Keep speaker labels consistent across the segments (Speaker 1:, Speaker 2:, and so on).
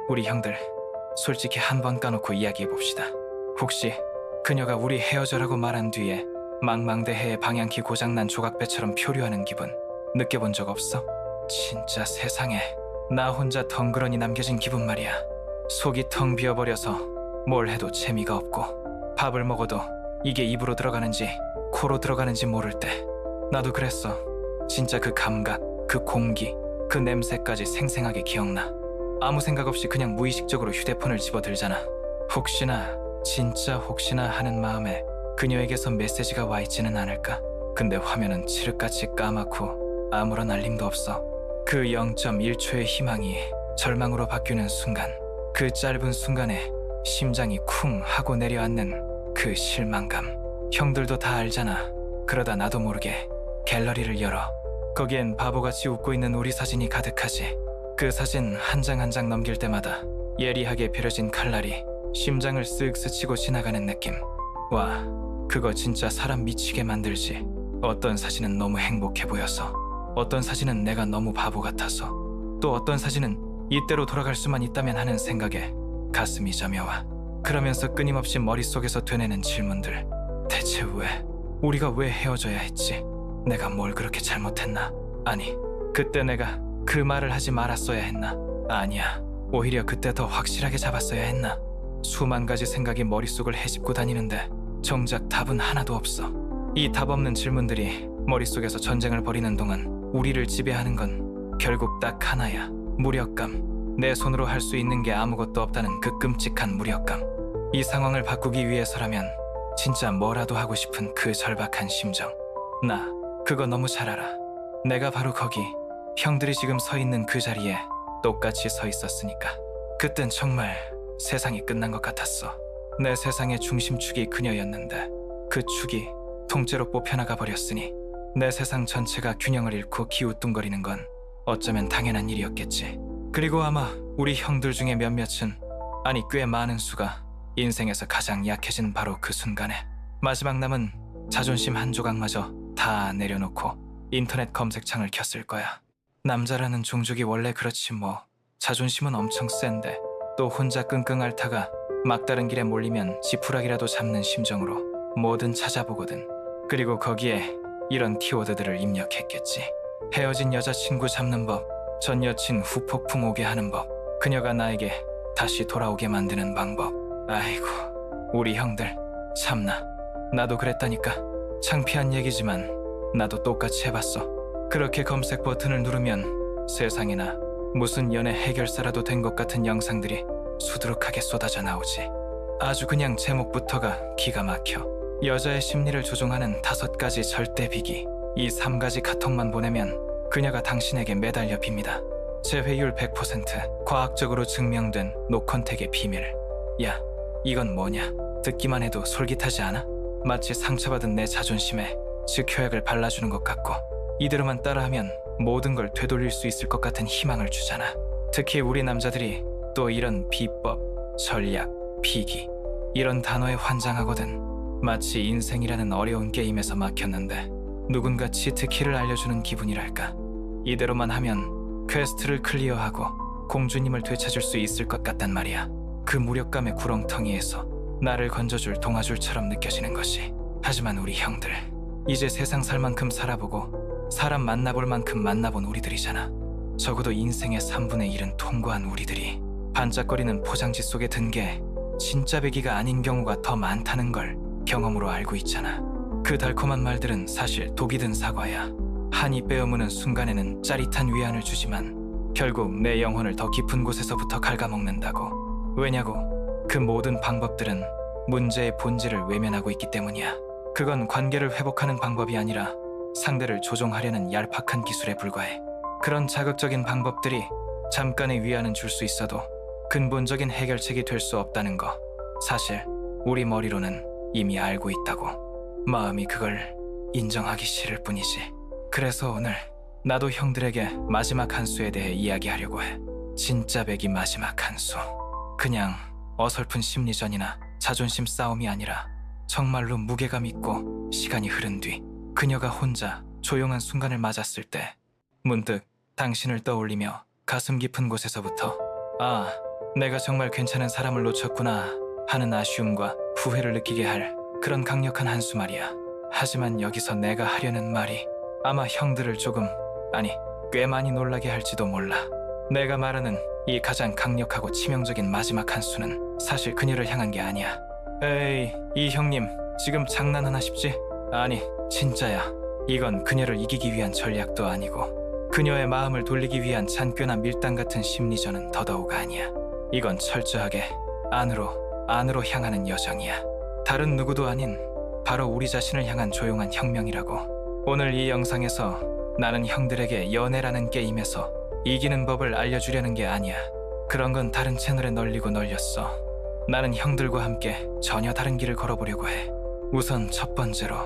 Speaker 1: 우리 형들, 솔직히 한 번 까놓고 이야기해봅시다. 혹시 그녀가 우리 헤어져라고 말한 뒤에 망망대해에 방향키 고장난 조각배처럼 표류하는 기분 느껴본 적 없어? 진짜 세상에 나 혼자 덩그러니 남겨진 기분 말이야. 속이 텅 비어버려서 뭘 해도 재미가 없고 밥을 먹어도 이게 입으로 들어가는지 코로 들어가는지 모를 때 나도 그랬어. 진짜 그 감각, 그 공기, 그 냄새까지 생생하게 기억나. 아무 생각 없이 그냥 무의식적으로 휴대폰을 집어들잖아. 혹시나, 진짜 혹시나 하는 마음에 그녀에게서 메시지가 와 있지는 않을까? 근데 화면은 칠흑같이 까맣고 아무런 알림도 없어. 그 0.1초의 희망이 절망으로 바뀌는 순간, 그 짧은 순간에 심장이 쿵 하고 내려앉는 그 실망감. 형들도 다 알잖아. 그러다 나도 모르게 갤러리를 열어. 거기엔 바보같이 웃고 있는 우리 사진이 가득하지. 그 사진 한 장 한 장 넘길 때마다 예리하게 펴려진 칼날이 심장을 쓱 스치고 지나가는 느낌. 와, 그거 진짜 사람 미치게 만들지. 어떤 사진은 너무 행복해 보여서, 어떤 사진은 내가 너무 바보 같아서, 또 어떤 사진은 이때로 돌아갈 수만 있다면 하는 생각에 가슴이 저며와. 그러면서 끊임없이 머릿속에서 되뇌는 질문들. 대체 왜? 우리가 왜 헤어져야 했지? 내가 뭘 그렇게 잘못했나? 아니, 그때 내가 그 말을 하지 말았어야 했나? 아니야, 오히려 그때 더 확실하게 잡았어야 했나? 수만 가지 생각이 머릿속을 헤집고 다니는데 정작 답은 하나도 없어. 이 답 없는 질문들이 머릿속에서 전쟁을 벌이는 동안 우리를 지배하는 건 결국 딱 하나야. 무력감. 내 손으로 할 수 있는 게 아무것도 없다는 그 끔찍한 무력감. 이 상황을 바꾸기 위해서라면 진짜 뭐라도 하고 싶은 그 절박한 심정. 나 그거 너무 잘 알아. 내가 바로 거기, 형들이 지금 서 있는 그 자리에 똑같이 서 있었으니까. 그땐 정말 세상이 끝난 것 같았어. 내 세상의 중심축이 그녀였는데 그 축이 통째로 뽑혀나가 버렸으니 내 세상 전체가 균형을 잃고 기우뚱거리는 건 어쩌면 당연한 일이었겠지. 그리고 아마 우리 형들 중에 몇몇은, 아니 꽤 많은 수가 인생에서 가장 약해진 바로 그 순간에 마지막 남은 자존심 한 조각마저 다 내려놓고 인터넷 검색창을 켰을 거야. 남자라는 종족이 원래 그렇지 뭐. 자존심은 엄청 센데 또 혼자 끙끙 앓다가 막다른 길에 몰리면 지푸라기라도 잡는 심정으로 뭐든 찾아보거든. 그리고 거기에 이런 키워드들을 입력했겠지. 헤어진 여자친구 잡는 법, 전 여친 후폭풍 오게 하는 법, 그녀가 나에게 다시 돌아오게 만드는 방법. 아이고, 우리 형들 참나. 나도 그랬다니까. 창피한 얘기지만 나도 똑같이 해봤어. 그렇게 검색 버튼을 누르면 세상에나 무슨 연애 해결사라도 된 것 같은 영상들이 수두룩하게 쏟아져 나오지. 아주 그냥 제목부터가 기가 막혀. 여자의 심리를 조종하는 5가지 절대 비기. 이 3가지 카톡만 보내면 그녀가 당신에게 매달려 빕니다. 재회율 100%, 과학적으로 증명된 노컨택의 비밀. 야, 이건 뭐냐? 듣기만 해도 솔깃하지 않아? 마치 상처받은 내 자존심에 즉효약을 발라주는 것 같고, 이대로만 따라하면 모든 걸 되돌릴 수 있을 것 같은 희망을 주잖아. 특히 우리 남자들이 또 이런 비법, 전략, 비기, 이런 단어에 환장하거든. 마치 인생이라는 어려운 게임에서 막혔는데 누군가 치트키를 알려주는 기분이랄까. 이대로만 하면 퀘스트를 클리어하고 공주님을 되찾을 수 있을 것 같단 말이야. 그 무력감의 구렁텅이에서 나를 건져줄 동아줄처럼 느껴지는 것이. 하지만 우리 형들, 이제 세상 살 만큼 살아보고 사람 만나볼 만큼 만나본 우리들이잖아. 적어도 인생의 3분의 1은 통과한 우리들이 반짝거리는 포장지 속에 든 게 진짜 배기가 아닌 경우가 더 많다는 걸 경험으로 알고 있잖아. 그 달콤한 말들은 사실 독이 든 사과야. 한이 빼어무는 순간에는 짜릿한 위안을 주지만 결국 내 영혼을 더 깊은 곳에서부터 갉아먹는다고. 왜냐고? 그 모든 방법들은 문제의 본질을 외면하고 있기 때문이야. 그건 관계를 회복하는 방법이 아니라 상대를 조종하려는 얄팍한 기술에 불과해. 그런 자극적인 방법들이 잠깐의 위안은 줄 수 있어도 근본적인 해결책이 될 수 없다는 거, 사실 우리 머리로는 이미 알고 있다고. 마음이 그걸 인정하기 싫을 뿐이지. 그래서 오늘 나도 형들에게 마지막 한 수에 대해 이야기하려고 해. 진짜 배기 마지막 한 수. 그냥 어설픈 심리전이나 자존심 싸움이 아니라 정말로 무게감 있고 시간이 흐른 뒤 그녀가 혼자 조용한 순간을 맞았을 때 문득 당신을 떠올리며 가슴 깊은 곳에서부터 아, 내가 정말 괜찮은 사람을 놓쳤구나 하는 아쉬움과 후회를 느끼게 할 그런 강력한 한수 말이야. 하지만 여기서 내가 하려는 말이 아마 형들을 조금, 아니 꽤 많이 놀라게 할지도 몰라. 내가 말하는 이 가장 강력하고 치명적인 마지막 한수는 사실 그녀를 향한 게 아니야. 에이, 이 형님 지금 장난하나 싶지? 아니 진짜야. 이건 그녀를 이기기 위한 전략도 아니고 그녀의 마음을 돌리기 위한 잔꾀나 밀당 같은 심리전은 더더욱 아니야. 이건 철저하게 안으로 향하는 여정이야. 다른 누구도 아닌 바로 우리 자신을 향한 조용한 혁명이라고. 오늘 이 영상에서 나는 형들에게 연애라는 게임에서 이기는 법을 알려주려는 게 아니야. 그런 건 다른 채널에 널리고 널렸어. 나는 형들과 함께 전혀 다른 길을 걸어보려고 해. 우선 첫 번째로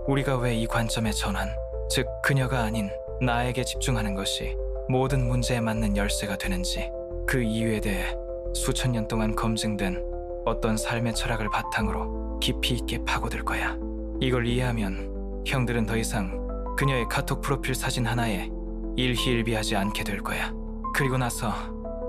Speaker 1: 우리가 왜 이 관점의 전환, 즉 그녀가 아닌 나에게 집중하는 것이 모든 문제에 맞는 열쇠가 되는지, 그 이유에 대해 수천 년 동안 검증된 어떤 삶의 철학을 바탕으로 깊이 있게 파고들 거야. 이걸 이해하면 형들은 더 이상 그녀의 카톡 프로필 사진 하나에 일희일비하지 않게 될 거야. 그리고 나서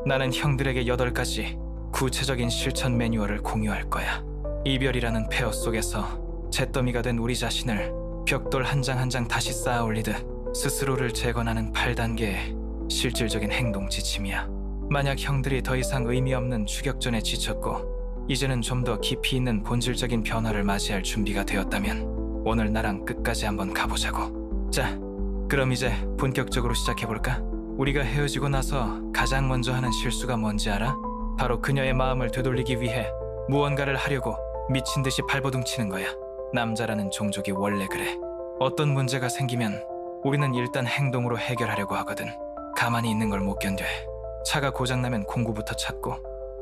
Speaker 1: 나는 형들에게 8가지 구체적인 실천 매뉴얼을 공유할 거야. 이별이라는 폐허 속에서 잿더미가 된 우리 자신을 벽돌 한 장 한 장 다시 쌓아 올리듯 스스로를 재건하는 8단계의 실질적인 행동 지침이야. 만약 형들이 더 이상 의미 없는 추격전에 지쳤고 이제는 좀 더 깊이 있는 본질적인 변화를 맞이할 준비가 되었다면 오늘 나랑 끝까지 한번 가보자고. 자, 그럼 이제 본격적으로 시작해볼까? 우리가 헤어지고 나서 가장 먼저 하는 실수가 뭔지 알아? 바로 그녀의 마음을 되돌리기 위해 무언가를 하려고 미친 듯이 발버둥 치는 거야. 남자라는 종족이 원래 그래. 어떤 문제가 생기면 우리는 일단 행동으로 해결하려고 하거든. 가만히 있는 걸 못 견뎌. 차가 고장나면 공구부터 찾고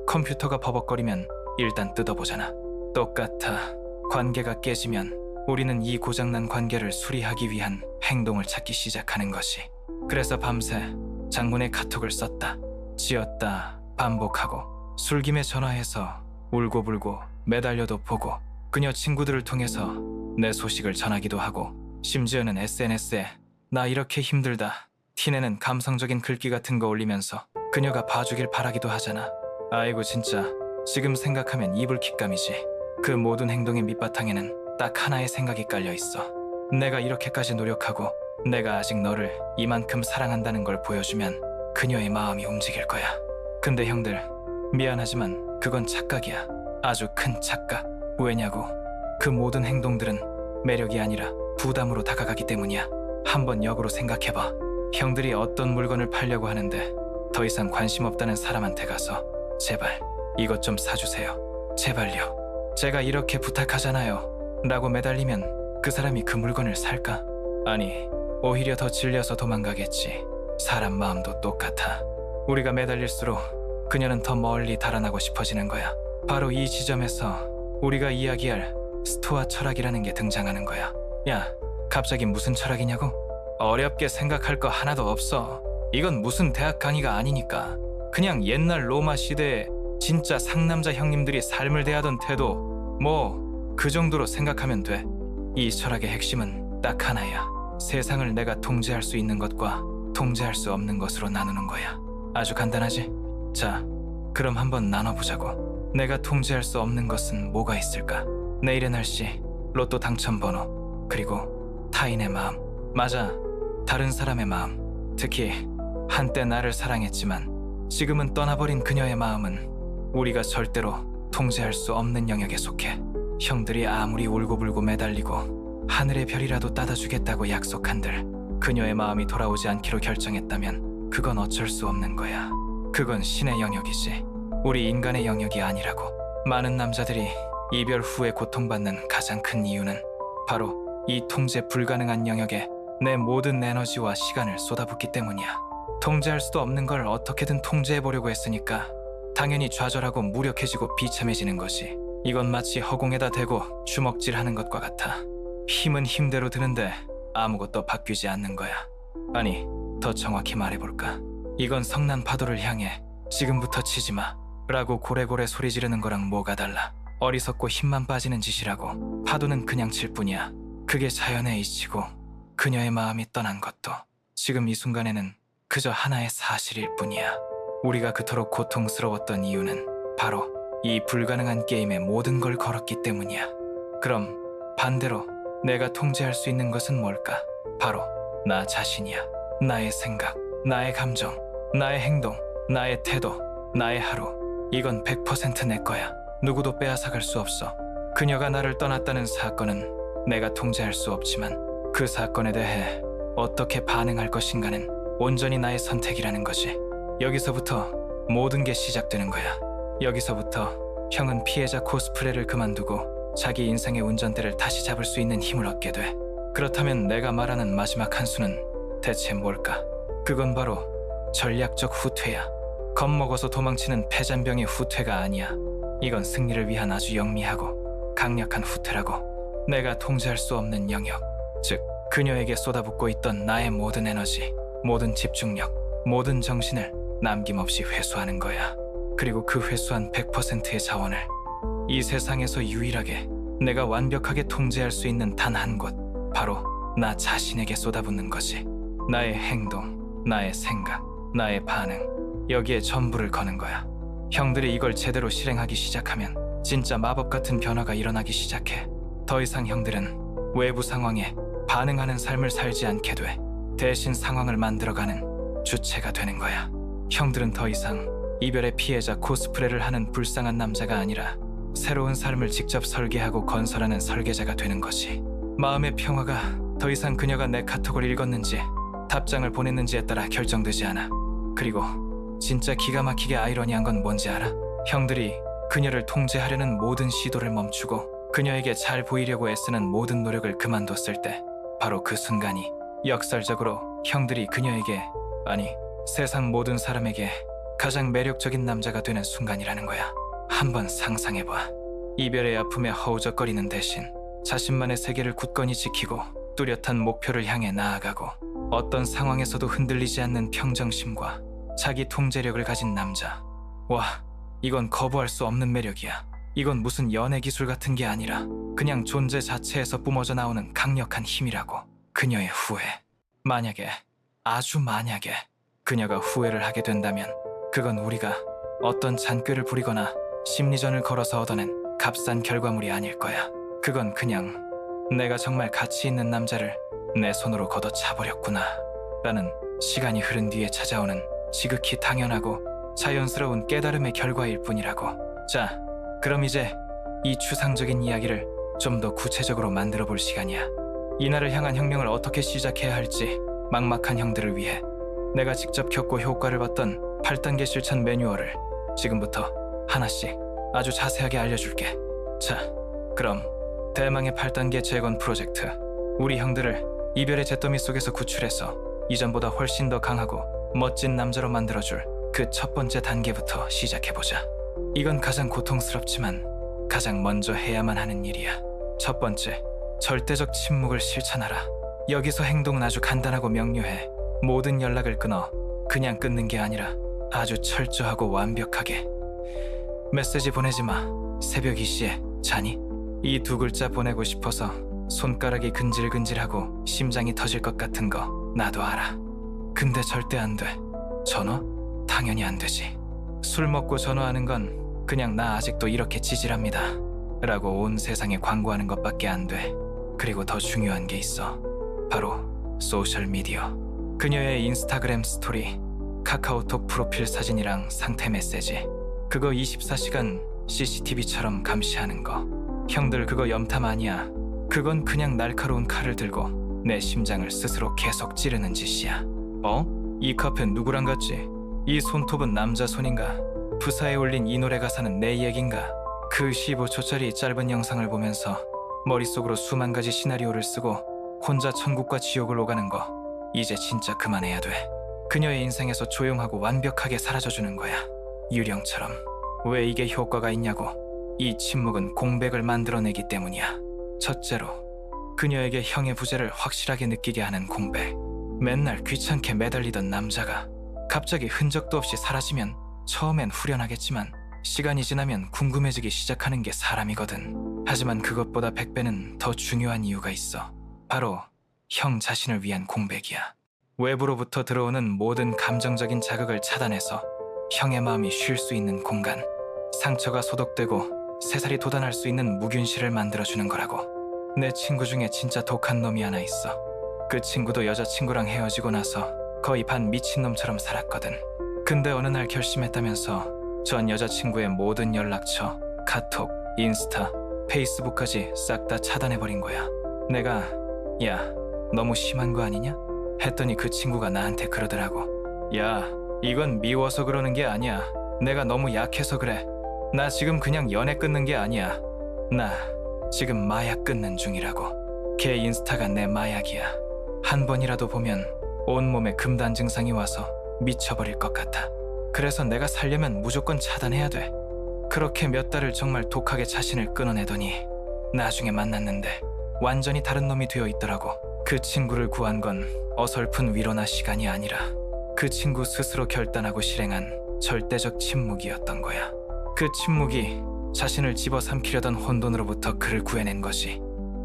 Speaker 1: 컴퓨터가 버벅거리면 일단 뜯어보잖아. 똑같아. 관계가 깨지면 우리는 이 고장난 관계를 수리하기 위한 행동을 찾기 시작하는 것이. 그래서 밤새 장문의 카톡을 썼다, 지었다, 반복하고 술김에 전화해서 울고불고 매달려도 보고 그녀 친구들을 통해서 내 소식을 전하기도 하고 심지어는 SNS에 나 이렇게 힘들다 티내는 감성적인 글귀 같은 거 올리면서 그녀가 봐주길 바라기도 하잖아. 아이고 진짜 지금 생각하면 이불킥감이지. 그 모든 행동의 밑바탕에는 딱 하나의 생각이 깔려있어. 내가 이렇게까지 노력하고 내가 아직 너를 이만큼 사랑한다는 걸 보여주면 그녀의 마음이 움직일 거야. 근데 형들, 미안하지만 그건 착각이야. 아주 큰 착각. 왜냐고? 그 모든 행동들은 매력이 아니라 부담으로 다가가기 때문이야. 한번 역으로 생각해봐. 형들이 어떤 물건을 팔려고 하는데 더 이상 관심 없다는 사람한테 가서 제발 이것 좀 사주세요, 제발요, 제가 이렇게 부탁하잖아요 라고 매달리면 그 사람이 그 물건을 살까? 아니, 오히려 더 질려서 도망가겠지. 사람 마음도 똑같아. 우리가 매달릴수록 그녀는 더 멀리 달아나고 싶어지는 거야. 바로 이 지점에서 우리가 이야기할 스토아 철학이라는 게 등장하는 거야. 야, 갑자기 무슨 철학이냐고? 어렵게 생각할 거 하나도 없어. 이건 무슨 대학 강의가 아니니까. 그냥 옛날 로마 시대에 진짜 상남자 형님들이 삶을 대하던 태도, 뭐 그 정도로 생각하면 돼. 이 철학의 핵심은 딱 하나야. 세상을 내가 통제할 수 있는 것과 통제할 수 없는 것으로 나누는 거야. 아주 간단하지? 자, 그럼 한번 나눠보자고. 내가 통제할 수 없는 것은 뭐가 있을까? 내일의 날씨, 로또 당첨번호, 그리고 타인의 마음. 맞아, 다른 사람의 마음. 특히 한때 나를 사랑했지만 지금은 떠나버린 그녀의 마음은 우리가 절대로 통제할 수 없는 영역에 속해. 형들이 아무리 울고불고 매달리고 하늘의 별이라도 따다주겠다고 약속한들 그녀의 마음이 돌아오지 않기로 결정했다면 그건 어쩔 수 없는 거야. 그건 신의 영역이지 우리 인간의 영역이 아니라고. 많은 남자들이 이별 후에 고통받는 가장 큰 이유는 바로 이 통제 불가능한 영역에 내 모든 에너지와 시간을 쏟아붓기 때문이야. 통제할 수도 없는 걸 어떻게든 통제해보려고 했으니까 당연히 좌절하고 무력해지고 비참해지는 것이. 이건 마치 허공에다 대고 주먹질하는 것과 같아. 힘은 힘대로 드는데 아무것도 바뀌지 않는 거야. 아니, 더 정확히 말해볼까? 이건 성난 파도를 향해 지금부터 치지 마 라고 고래고래 소리 지르는 거랑 뭐가 달라. 어리석고 힘만 빠지는 짓이라고. 파도는 그냥 칠 뿐이야. 그게 자연의 이치고 그녀의 마음이 떠난 것도 지금 이 순간에는 그저 하나의 사실일 뿐이야. 우리가 그토록 고통스러웠던 이유는 바로 이 불가능한 게임에 모든 걸 걸었기 때문이야. 그럼 반대로 내가 통제할 수 있는 것은 뭘까? 바로 나 자신이야. 나의 생각, 나의 감정, 나의 행동, 나의 태도, 나의 하루. 이건 100% 내 거야. 누구도 빼앗아갈 수 없어. 그녀가 나를 떠났다는 사건은 내가 통제할 수 없지만 그 사건에 대해 어떻게 반응할 것인가는 온전히 나의 선택이라는 거지. 여기서부터 모든 게 시작되는 거야. 여기서부터 형은 피해자 코스프레를 그만두고 자기 인생의 운전대를 다시 잡을 수 있는 힘을 얻게 돼. 그렇다면 내가 말하는 마지막 한 수는 대체 뭘까? 그건 바로 전략적 후퇴야. 겁먹어서 도망치는 패잔병의 후퇴가 아니야. 이건 승리를 위한 아주 영리하고 강력한 후퇴라고. 내가 통제할 수 없는 영역, 즉 그녀에게 쏟아붓고 있던 나의 모든 에너지, 모든 집중력, 모든 정신을 남김없이 회수하는 거야. 그리고 그 회수한 100%의 자원을 이 세상에서 유일하게 내가 완벽하게 통제할 수 있는 단 한 곳, 바로 나 자신에게 쏟아붓는 거지. 나의 행동, 나의 생각, 나의 반응, 여기에 전부를 거는 거야. 형들이 이걸 제대로 실행하기 시작하면 진짜 마법 같은 변화가 일어나기 시작해. 더 이상 형들은 외부 상황에 반응하는 삶을 살지 않게 돼. 대신 상황을 만들어가는 주체가 되는 거야. 형들은 더 이상 이별의 피해자 코스프레를 하는 불쌍한 남자가 아니라 새로운 삶을 직접 설계하고 건설하는 설계자가 되는 거지. 마음의 평화가 더 이상 그녀가 내 카톡을 읽었는지 답장을 보냈는지에 따라 결정되지 않아. 그리고 진짜 기가 막히게 아이러니한 건 뭔지 알아? 형들이 그녀를 통제하려는 모든 시도를 멈추고 그녀에게 잘 보이려고 애쓰는 모든 노력을 그만뒀을 때, 바로 그 순간이 역설적으로 형들이 그녀에게, 아니 세상 모든 사람에게 가장 매력적인 남자가 되는 순간이라는 거야. 한번 상상해봐. 이별의 아픔에 허우적거리는 대신 자신만의 세계를 굳건히 지키고 뚜렷한 목표를 향해 나아가고 어떤 상황에서도 흔들리지 않는 평정심과 자기 통제력을 가진 남자. 와, 이건 거부할 수 없는 매력이야. 이건 무슨 연애 기술 같은 게 아니라 그냥 존재 자체에서 뿜어져 나오는 강력한 힘이라고. 그녀의 후회. 만약에, 아주 만약에 그녀가 후회를 하게 된다면 그건 우리가 어떤 잔꾀를 부리거나 심리전을 걸어서 얻어낸 값싼 결과물이 아닐 거야. 그건 그냥 내가 정말 가치 있는 남자를 내 손으로 걷어차버렸구나 라는 시간이 흐른 뒤에 찾아오는 지극히 당연하고 자연스러운 깨달음의 결과일 뿐이라고. 자, 그럼 이제 이 추상적인 이야기를 좀 더 구체적으로 만들어 볼 시간이야. 이날을 향한 혁명을 어떻게 시작해야 할지 막막한 형들을 위해 내가 직접 겪고 효과를 봤던 8단계 실천 매뉴얼을 지금부터 하나씩 아주 자세하게 알려줄게. 자, 그럼 대망의 8단계 재건 프로젝트. 우리 형들을 이별의 잿더미 속에서 구출해서 이전보다 훨씬 더 강하고 멋진 남자로 만들어줄 그 첫 번째 단계부터 시작해보자. 이건 가장 고통스럽지만 가장 먼저 해야만 하는 일이야. 첫 번째, 절대적 침묵을 실천하라. 여기서 행동은 아주 간단하고 명료해. 모든 연락을 끊어. 그냥 끊는 게 아니라 아주 철저하고 완벽하게. 메시지 보내지 마. 새벽 2시에 자니? 이 두 글자 보내고 싶어서 손가락이 근질근질하고 심장이 터질 것 같은 거 나도 알아. 근데 절대 안 돼. 전화? 당연히 안 되지. 술 먹고 전화하는 건 그냥 나 아직도 이렇게 찌질합니다 라고 온 세상에 광고하는 것밖에 안 돼. 그리고 더 중요한 게 있어. 바로 소셜미디어. 그녀의 인스타그램 스토리, 카카오톡 프로필 사진이랑 상태 메시지, 그거 24시간 CCTV처럼 감시하는 거. 형들 그거 염탐 아니야. 그건 그냥 날카로운 칼을 들고 내 심장을 스스로 계속 찌르는 짓이야. 어? 이 카페 누구랑 갔지? 이 손톱은 남자 손인가? 부사에 올린 이 노래 가사는 내 얘긴가? 그 15초짜리 짧은 영상을 보면서 머릿속으로 수만 가지 시나리오를 쓰고 혼자 천국과 지옥을 오가는 거 이제 진짜 그만해야 돼. 그녀의 인생에서 조용하고 완벽하게 사라져주는 거야. 유령처럼. 왜 이게 효과가 있냐고. 이 침묵은 공백을 만들어내기 때문이야. 첫째로, 그녀에게 형의 부재를 확실하게 느끼게 하는 공백. 맨날 귀찮게 매달리던 남자가 갑자기 흔적도 없이 사라지면 처음엔 후련하겠지만 시간이 지나면 궁금해지기 시작하는 게 사람이거든. 하지만 그것보다 100배는 더 중요한 이유가 있어. 바로 형 자신을 위한 공백이야. 외부로부터 들어오는 모든 감정적인 자극을 차단해서 형의 마음이 쉴 수 있는 공간. 상처가 소독되고 새살이 돋아날 수 있는 무균실을 만들어주는 거라고. 내 친구 중에 진짜 독한 놈이 하나 있어. 그 친구도 여자친구랑 헤어지고 나서 거의 반 미친놈처럼 살았거든. 근데 어느 날 결심했다면서 전 여자친구의 모든 연락처, 카톡, 인스타, 페이스북까지 싹 다 차단해버린 거야. 내가 야, 너무 심한 거 아니냐? 했더니 그 친구가 나한테 그러더라고. 야, 이건 미워서 그러는 게 아니야. 내가 너무 약해서 그래. 나 지금 그냥 연애 끊는 게 아니야. 나 지금 마약 끊는 중이라고. 걔 인스타가 내 마약이야. 한 번이라도 보면 온몸에 금단 증상이 와서 미쳐버릴 것 같아. 그래서 내가 살려면 무조건 차단해야 돼. 그렇게 몇 달을 정말 독하게 자신을 끊어내더니 나중에 만났는데 완전히 다른 놈이 되어 있더라고. 그 친구를 구한 건 어설픈 위로나 시간이 아니라 그 친구 스스로 결단하고 실행한 절대적 침묵이었던 거야. 그 침묵이 자신을 집어삼키려던 혼돈으로부터 그를 구해낸 것이.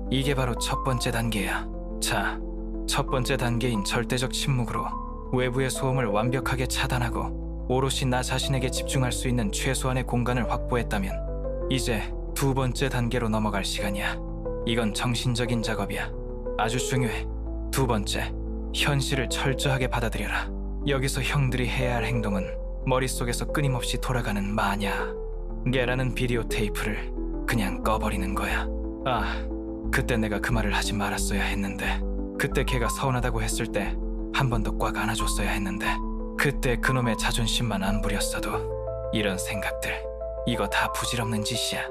Speaker 1: 이게 바로 첫 번째 단계야. 자, 첫 번째 단계인 절대적 침묵으로 외부의 소음을 완벽하게 차단하고 오롯이 나 자신에게 집중할 수 있는 최소한의 공간을 확보했다면 이제 두 번째 단계로 넘어갈 시간이야. 이건 정신적인 작업이야. 아주 중요해. 두 번째, 현실을 철저하게 받아들여라. 여기서 형들이 해야 할 행동은 머릿속에서 끊임없이 돌아가는 마냐게라는 비디오 테이프를 그냥 꺼버리는 거야. 아, 그때 내가 그 말을 하지 말았어야 했는데, 그때 걔가 서운하다고 했을 때 한 번 더 꽉 안아줬어야 했는데, 그때 그놈의 자존심만 안 부렸어도. 이런 생각들, 이거 다 부질없는 짓이야.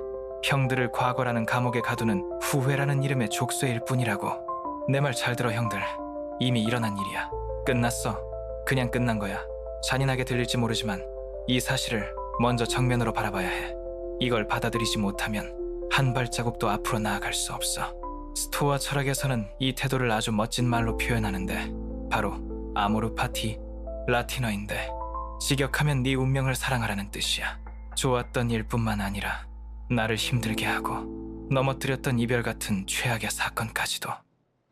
Speaker 1: 형들을 과거라는 감옥에 가두는 후회라는 이름의 족쇄일 뿐이라고. 내 말 잘 들어 형들. 이미 일어난 일이야. 끝났어. 그냥 끝난 거야. 잔인하게 들릴지 모르지만 이 사실을 먼저 정면으로 바라봐야 해. 이걸 받아들이지 못하면 한 발자국도 앞으로 나아갈 수 없어. 스토아 철학에서는 이 태도를 아주 멋진 말로 표현하는데 바로 아모르 파티, 라틴어인데 직역하면 네 운명을 사랑하라는 뜻이야. 좋았던 일뿐만 아니라 나를 힘들게 하고 넘어뜨렸던 이별 같은 최악의 사건까지도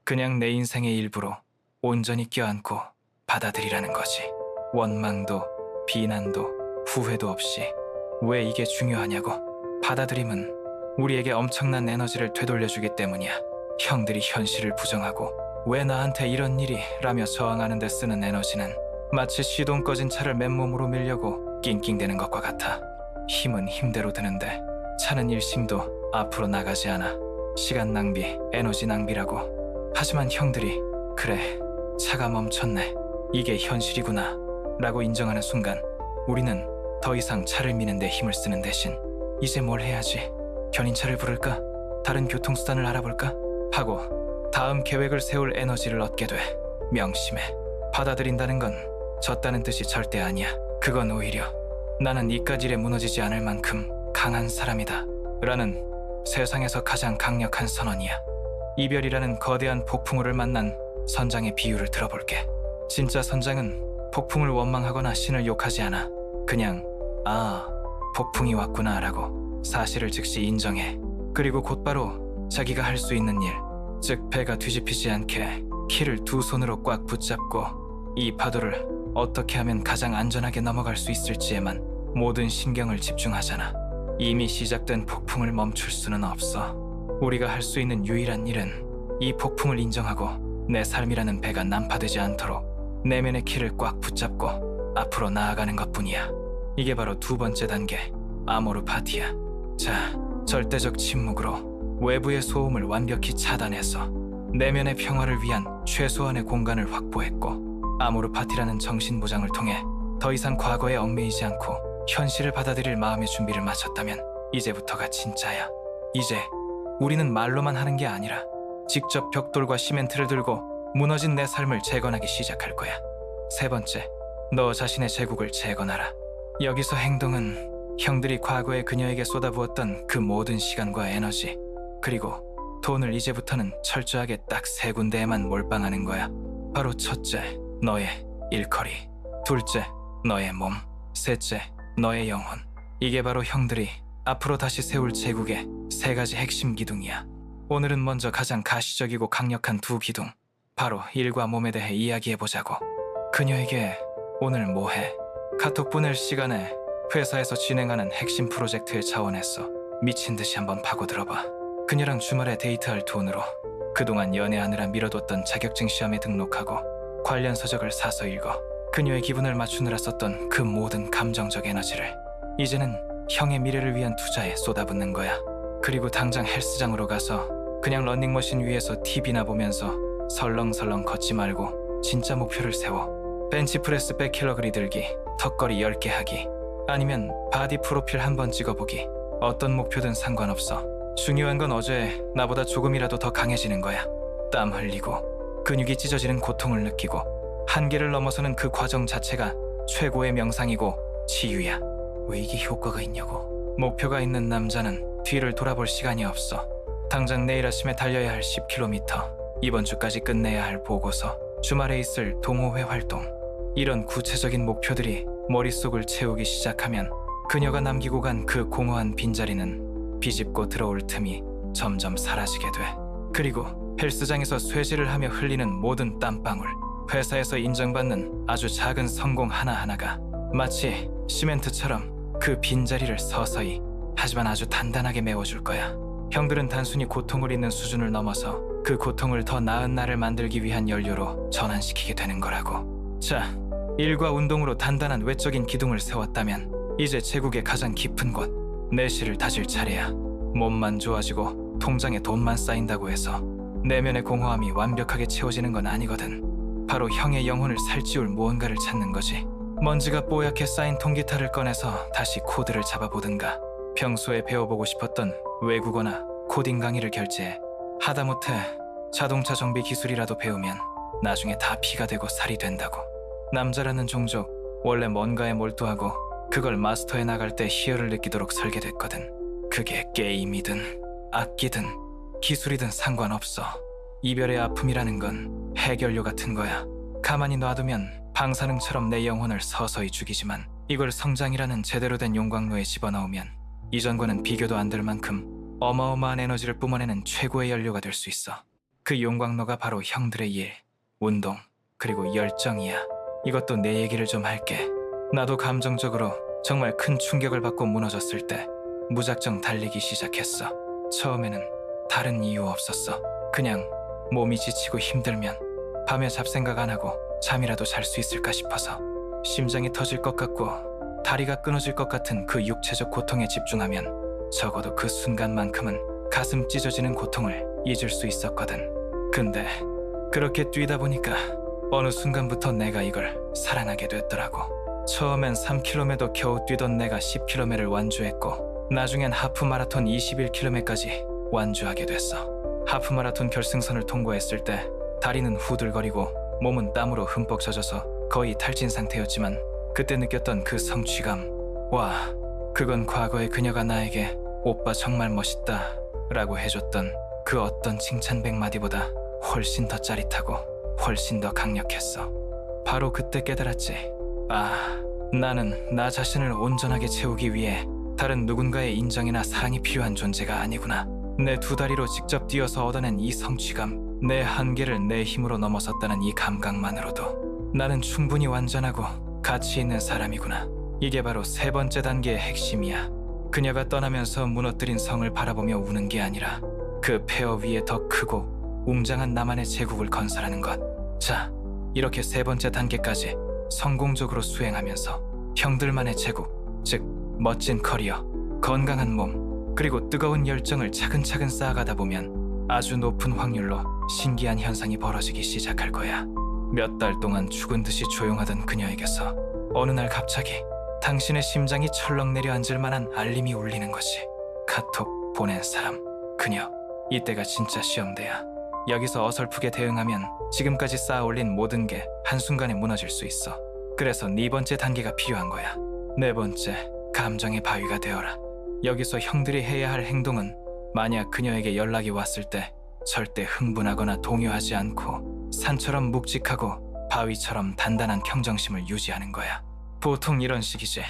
Speaker 1: 그냥 내 인생의 일부로 온전히 껴안고 받아들이라는 거지. 원망도 비난도 후회도 없이. 왜 이게 중요하냐고. 받아들임은 우리에게 엄청난 에너지를 되돌려주기 때문이야. 형들이 현실을 부정하고 왜 나한테 이런 일이 라며 저항하는 데 쓰는 에너지는 마치 시동 꺼진 차를 맨몸으로 밀려고 낑낑대는 것과 같아. 힘은 힘대로 드는데 차는 일심도 앞으로 나가지 않아. 시간 낭비, 에너지 낭비라고. 하지만 형들이 그래, 차가 멈췄네, 이게 현실이구나 라고 인정하는 순간 우리는 더 이상 차를 미는 데 힘을 쓰는 대신 이제 뭘 해야지? 견인차를 부를까? 다른 교통수단을 알아볼까? 하고 다음 계획을 세울 에너지를 얻게 돼. 명심해. 받아들인다는 건 졌다는 뜻이 절대 아니야. 그건 오히려 나는 이깟 일에 무너지지 않을 만큼 강한 사람이다 라는 세상에서 가장 강력한 선언이야. 이별이라는 거대한 폭풍우를 만난 선장의 비유를 들어볼게. 진짜 선장은 폭풍을 원망하거나 신을 욕하지 않아. 그냥 아, 폭풍이 왔구나 라고 사실을 즉시 인정해. 그리고 곧바로 자기가 할 수 있는 일, 즉 배가 뒤집히지 않게 키를 두 손으로 꽉 붙잡고 이 파도를 어떻게 하면 가장 안전하게 넘어갈 수 있을지에만 모든 신경을 집중하잖아. 이미 시작된 폭풍을 멈출 수는 없어. 우리가 할 수 있는 유일한 일은 이 폭풍을 인정하고 내 삶이라는 배가 난파되지 않도록 내면의 키를 꽉 붙잡고 앞으로 나아가는 것뿐이야. 이게 바로 두 번째 단계, 아모르 파티야. 자, 절대적 침묵으로 외부의 소음을 완벽히 차단해서 내면의 평화를 위한 최소한의 공간을 확보했고, 아모르 파티라는 정신보장을 통해 더 이상 과거에 얽매이지 않고 현실을 받아들일 마음의 준비를 마쳤다면 이제부터가 진짜야. 이제 우리는 말로만 하는 게 아니라 직접 벽돌과 시멘트를 들고 무너진 내 삶을 재건하기 시작할 거야. 세 번째, 너 자신의 제국을 재건하라. 여기서 행동은 형들이 과거에 그녀에게 쏟아부었던 그 모든 시간과 에너지, 그리고 돈을 이제부터는 철저하게 딱 세 군데에만 몰빵하는 거야. 바로 첫째, 너의 일거리. 둘째, 너의 몸. 셋째, 너의 영혼. 이게 바로 형들이 앞으로 다시 세울 제국의 세 가지 핵심 기둥이야. 오늘은 먼저 가장 가시적이고 강력한 두 기둥, 바로 일과 몸에 대해 이야기해보자고. 그녀에게 오늘 뭐해? 카톡 보낼 시간에 회사에서 진행하는 핵심 프로젝트의 자원에서 미친 듯이 한번 파고들어봐. 그녀랑 주말에 데이트할 돈으로 그동안 연애하느라 미뤄뒀던 자격증 시험에 등록하고 관련 서적을 사서 읽어 그녀의 기분을 맞추느라 썼던 그 모든 감정적 에너지를 이제는 형의 미래를 위한 투자에 쏟아붓는 거야. 그리고 당장 헬스장으로 가서 그냥 러닝머신 위에서 TV나 보면서 설렁설렁 걷지 말고 진짜 목표를 세워. 벤치프레스 100kg 들기, 턱걸이 10개 하기, 아니면 바디 프로필 한번 찍어보기. 어떤 목표든 상관없어. 중요한 건 어제 나보다 조금이라도 더 강해지는 거야. 땀 흘리고 근육이 찢어지는 고통을 느끼고 한계를 넘어서는 그 과정 자체가 최고의 명상이고 치유야. 왜 이게 효과가 있냐고. 목표가 있는 남자는 뒤를 돌아볼 시간이 없어. 당장 내일 아침에 달려야 할 10km, 이번 주까지 끝내야 할 보고서, 주말에 있을 동호회 활동. 이런 구체적인 목표들이 머릿속을 채우기 시작하면 그녀가 남기고 간 그 공허한 빈자리는 비집고 들어올 틈이 점점 사라지게 돼. 그리고 헬스장에서 쇠질을 하며 흘리는 모든 땀방울, 회사에서 인정받는 아주 작은 성공 하나하나가 마치 시멘트처럼 그 빈자리를 서서히 하지만 아주 단단하게 메워줄 거야. 형들은 단순히 고통을 잊는 수준을 넘어서 그 고통을 더 나은 나를 만들기 위한 연료로 전환시키게 되는 거라고. 자, 일과 운동으로 단단한 외적인 기둥을 세웠다면 이제 제국의 가장 깊은 곳, 내실을 다질 차례야. 몸만 좋아지고 통장에 돈만 쌓인다고 해서 내면의 공허함이 완벽하게 채워지는 건 아니거든. 바로 형의 영혼을 살찌울 무언가를 찾는 거지. 먼지가 뽀얗게 쌓인 통기타를 꺼내서 다시 코드를 잡아보든가, 평소에 배워보고 싶었던 외국어나 코딩 강의를 결제해 하다못해 자동차 정비 기술이라도 배우면 나중에 다 피가 되고 살이 된다고. 남자라는 종족, 원래 뭔가에 몰두하고 그걸 마스터해 나갈 때 희열을 느끼도록 설계됐거든. 그게 게임이든 악기든 기술이든 상관없어. 이별의 아픔이라는 건 해결료 같은 거야. 가만히 놔두면 방사능처럼 내 영혼을 서서히 죽이지만 이걸 성장이라는 제대로 된 용광로에 집어넣으면 이전과는 비교도 안 될 만큼 어마어마한 에너지를 뿜어내는 최고의 연료가 될 수 있어. 그 용광로가 바로 형들의 일, 운동, 그리고 열정이야. 이것도 내 얘기를 좀 할게. 나도 감정적으로 정말 큰 충격을 받고 무너졌을 때 무작정 달리기 시작했어. 처음에는 다른 이유 없었어. 그냥 몸이 지치고 힘들면 밤에 잡생각 안 하고 잠이라도 잘 수 있을까 싶어서. 심장이 터질 것 같고 다리가 끊어질 것 같은 그 육체적 고통에 집중하면 적어도 그 순간만큼은 가슴 찢어지는 고통을 잊을 수 있었거든. 근데 그렇게 뛰다 보니까 어느 순간부터 내가 이걸 사랑하게 됐더라고. 처음엔 3km도 겨우 뛰던 내가 10km를 완주했고 나중엔 하프마라톤 21km까지 완주하게 됐어. 하프마라톤 결승선을 통과했을 때 다리는 후들거리고 몸은 땀으로 흠뻑 젖어서 거의 탈진 상태였지만 그때 느꼈던 그 성취감, 와, 그건 과거의 그녀가 나에게 오빠 정말 멋있다 라고 해줬던 그 어떤 칭찬 100마디보다 훨씬 더 짜릿하고 훨씬 더 강력했어. 바로 그때 깨달았지. 아, 나는 나 자신을 온전하게 채우기 위해 다른 누군가의 인정이나 사랑이 필요한 존재가 아니구나. 내 두 다리로 직접 뛰어서 얻어낸 이 성취감, 내 한계를 내 힘으로 넘어섰다는 이 감각만으로도 나는 충분히 완전하고 가치 있는 사람이구나. 이게 바로 세 번째 단계의 핵심이야. 그녀가 떠나면서 무너뜨린 성을 바라보며 우는 게 아니라 그 폐허 위에 더 크고 웅장한 나만의 제국을 건설하는 것. 자, 이렇게 세 번째 단계까지 성공적으로 수행하면서 형들만의 제국, 즉 멋진 커리어, 건강한 몸, 그리고 뜨거운 열정을 차근차근 쌓아가다 보면 아주 높은 확률로 신기한 현상이 벌어지기 시작할 거야. 몇 달 동안 죽은 듯이 조용하던 그녀에게서 어느 날 갑자기 당신의 심장이 철렁 내려앉을 만한 알림이 울리는 거지. 카톡 보낸 사람, 그녀. 이때가 진짜 시험대야. 여기서 어설프게 대응하면 지금까지 쌓아올린 모든 게 한순간에 무너질 수 있어. 그래서 네 번째 단계가 필요한 거야. 네 번째, 감정의 바위가 되어라. 여기서 형들이 해야 할 행동은 만약 그녀에게 연락이 왔을 때 절대 흥분하거나 동요하지 않고 산처럼 묵직하고 바위처럼 단단한 평정심을 유지하는 거야. 보통 이런 식이지.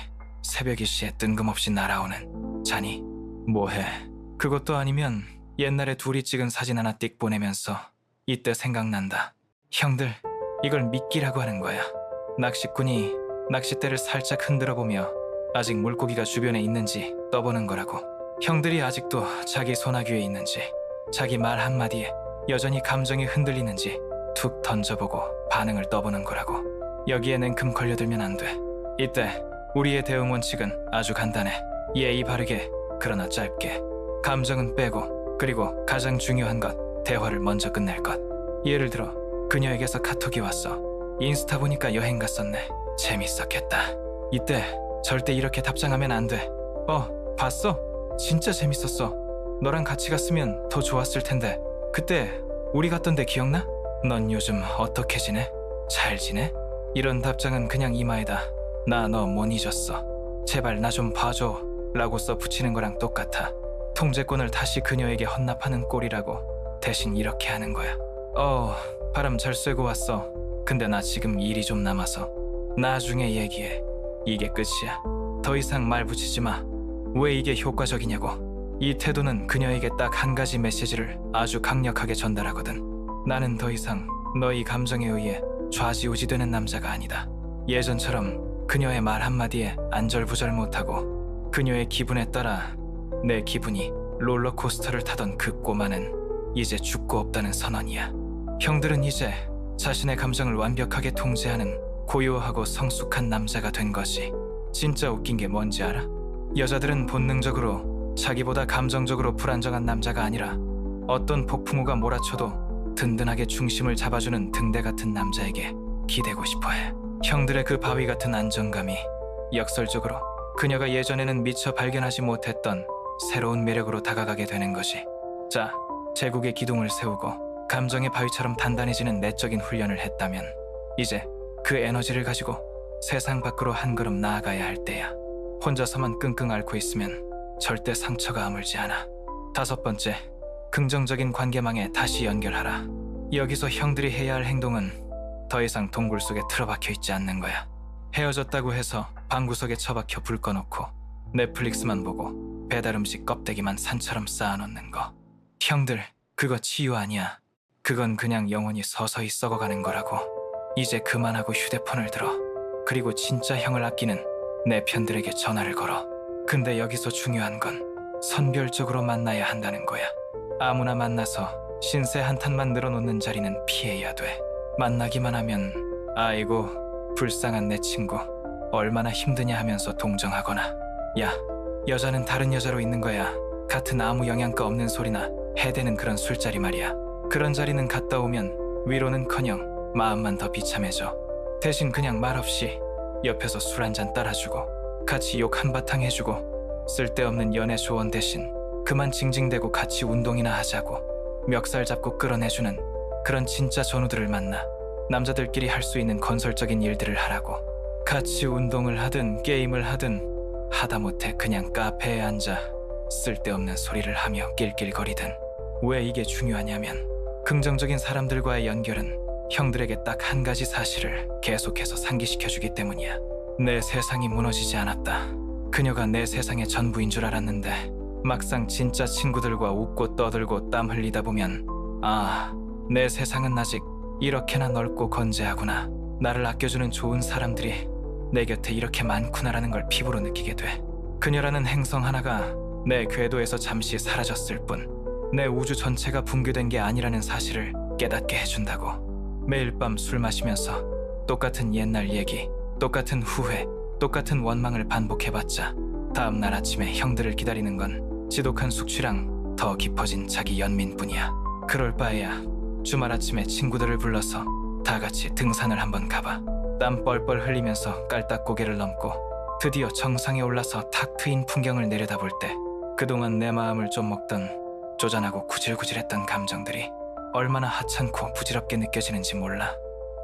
Speaker 1: 새벽 이시에 뜬금없이 날아오는 자니? 뭐해? 그것도 아니면 옛날에 둘이 찍은 사진 하나 띡 보내면서 이때 생각난다. 형들, 이걸 미끼라고 하는 거야. 낚시꾼이 낚싯대를 살짝 흔들어 보며 아직 물고기가 주변에 있는지 떠보는 거라고. 형들이 아직도 자기 소나귀에 있는지, 자기 말 한마디에 여전히 감정이 흔들리는지 툭 던져보고 반응을 떠보는 거라고. 여기에 냉큼 걸려들면 안 돼. 이때 우리의 대응 원칙은 아주 간단해. 예의 바르게, 그러나 짧게. 감정은 빼고, 그리고 가장 중요한 것, 대화를 먼저 끝낼 것. 예를 들어 그녀에게서 카톡이 왔어. 인스타 보니까 여행 갔었네. 재밌었겠다. 이때 절대 이렇게 답장하면 안 돼. 봤어? 진짜 재밌었어. 너랑 같이 갔으면 더 좋았을 텐데. 그때 우리 갔던 데 기억나? 넌 요즘 어떻게 지내? 잘 지내? 이런 답장은 그냥 이마에다 나 너 못 잊었어. 제발 나 좀 봐줘 라고 써붙이는 거랑 똑같아. 통제권을 다시 그녀에게 헌납하는 꼴이라고. 대신 이렇게 하는 거야. 바람 잘 쐬고 왔어. 근데 나 지금 일이 좀 남아서 나중에 얘기해. 이게 끝이야. 더 이상 말 붙이지 마. 왜 이게 효과적이냐고. 이 태도는 그녀에게 딱 한 가지 메시지를 아주 강력하게 전달하거든. 나는 더 이상 너희 감정에 의해 좌지우지되는 남자가 아니다. 예전처럼 그녀의 말 한마디에 안절부절 못하고 그녀의 기분에 따라 내 기분이 롤러코스터를 타던 그 꼬마는 이제 죽고 없다는 선언이야. 형들은 이제 자신의 감정을 완벽하게 통제하는 고요하고 성숙한 남자가 된 것이. 진짜 웃긴 게 뭔지 알아? 여자들은 본능적으로 자기보다 감정적으로 불안정한 남자가 아니라 어떤 폭풍우가 몰아쳐도 든든하게 중심을 잡아주는 등대 같은 남자에게 기대고 싶어해. 형들의 그 바위 같은 안정감이 역설적으로 그녀가 예전에는 미처 발견하지 못했던 새로운 매력으로 다가가게 되는 것이. 자, 제국의 기둥을 세우고 감정의 바위처럼 단단해지는 내적인 훈련을 했다면 이제 그 에너지를 가지고 세상 밖으로 한 걸음 나아가야 할 때야. 혼자서만 끙끙 앓고 있으면 절대 상처가 아물지 않아. 5번째, 긍정적인 관계망에 다시 연결하라. 여기서 형들이 해야 할 행동은 더 이상 동굴 속에 틀어박혀 있지 않는 거야. 헤어졌다고 해서 방구석에 처박혀 불 꺼놓고 넷플릭스만 보고 배달음식 껍데기만 산처럼 쌓아놓는 거. 형들, 그거 치유 아니야. 그건 그냥 영원히 서서히 썩어가는 거라고. 이제 그만하고 휴대폰을 들어. 그리고 진짜 형을 아끼는 내 편들에게 전화를 걸어. 근데 여기서 중요한 건 선별적으로 만나야 한다는 거야. 아무나 만나서 신세 한탄만 늘어놓는 자리는 피해야 돼. 만나기만 하면 아이고 불쌍한 내 친구 얼마나 힘드냐 하면서 동정하거나, 야, 여자는 다른 여자로 있는 거야. 같은 아무 영양가 없는 소리나 해대는 그런 술자리 말이야. 그런 자리는 갔다 오면 위로는커녕 마음만 더 비참해져. 대신 그냥 말없이 옆에서 술 한잔 따라주고 같이 욕 한바탕 해주고 쓸데없는 연애 조언 대신 그만 징징대고 같이 운동이나 하자고 멱살 잡고 끌어내주는 그런 진짜 전우들을 만나 남자들끼리 할 수 있는 건설적인 일들을 하라고. 같이 운동을 하든 게임을 하든 하다못해 그냥 카페에 앉아 쓸데없는 소리를 하며 낄낄거리든. 왜 이게 중요하냐면 긍정적인 사람들과의 연결은 형들에게 딱 한 가지 사실을 계속해서 상기시켜주기 때문이야. 내 세상이 무너지지 않았다. 그녀가 내 세상의 전부인 줄 알았는데 막상 진짜 친구들과 웃고 떠들고 땀 흘리다 보면 내 세상은 아직 이렇게나 넓고 건재하구나. 나를 아껴주는 좋은 사람들이 내 곁에 이렇게 많구나라는 걸 피부로 느끼게 돼. 그녀라는 행성 하나가 내 궤도에서 잠시 사라졌을 뿐 내 우주 전체가 붕괴된 게 아니라는 사실을 깨닫게 해준다고. 매일 밤 술 마시면서 똑같은 옛날 얘기, 똑같은 후회, 똑같은 원망을 반복해봤자 다음 날 아침에 형들을 기다리는 건 지독한 숙취랑 더 깊어진 자기 연민뿐이야. 그럴 바에야 주말 아침에 친구들을 불러서 다 같이 등산을 한번 가봐. 땀 뻘뻘 흘리면서 깔딱 고개를 넘고 드디어 정상에 올라서 탁 트인 풍경을 내려다볼 때 그동안 내 마음을 좀 먹던 쪼잔하고 구질구질했던 감정들이 얼마나 하찮고 부질없게 느껴지는지 몰라.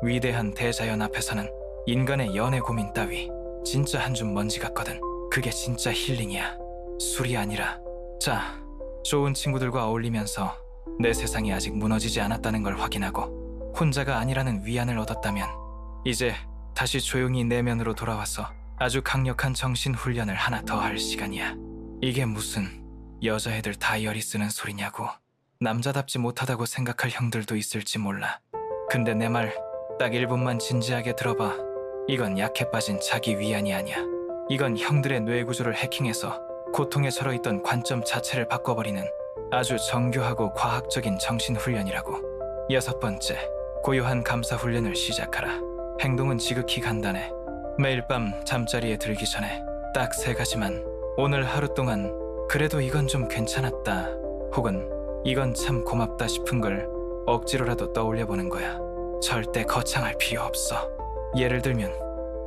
Speaker 1: 위대한 대자연 앞에서는 인간의 연애 고민 따위 진짜 한 줌 먼지 같거든. 그게 진짜 힐링이야. 술이 아니라. 자, 좋은 친구들과 어울리면서 내 세상이 아직 무너지지 않았다는 걸 확인하고 혼자가 아니라는 위안을 얻었다면 이제 다시 조용히 내면으로 돌아와서 아주 강력한 정신 훈련을 하나 더 할 시간이야. 이게 무슨 여자애들 다이어리 쓰는 소리냐고. 남자답지 못하다고 생각할 형들도 있을지 몰라. 근데 내 말 딱 1분만 진지하게 들어봐. 이건 약해 빠진 자기 위안이 아니야. 이건 형들의 뇌 구조를 해킹해서 고통에 절어있던 관점 자체를 바꿔버리는 아주 정교하고 과학적인 정신훈련이라고. 6번째, 고요한 감사훈련을 시작하라. 행동은 지극히 간단해. 매일 밤 잠자리에 들기 전에 딱 3가지만 오늘 하루 동안 그래도 이건 좀 괜찮았다 혹은 이건 참 고맙다 싶은 걸 억지로라도 떠올려보는 거야. 절대 거창할 필요 없어. 예를 들면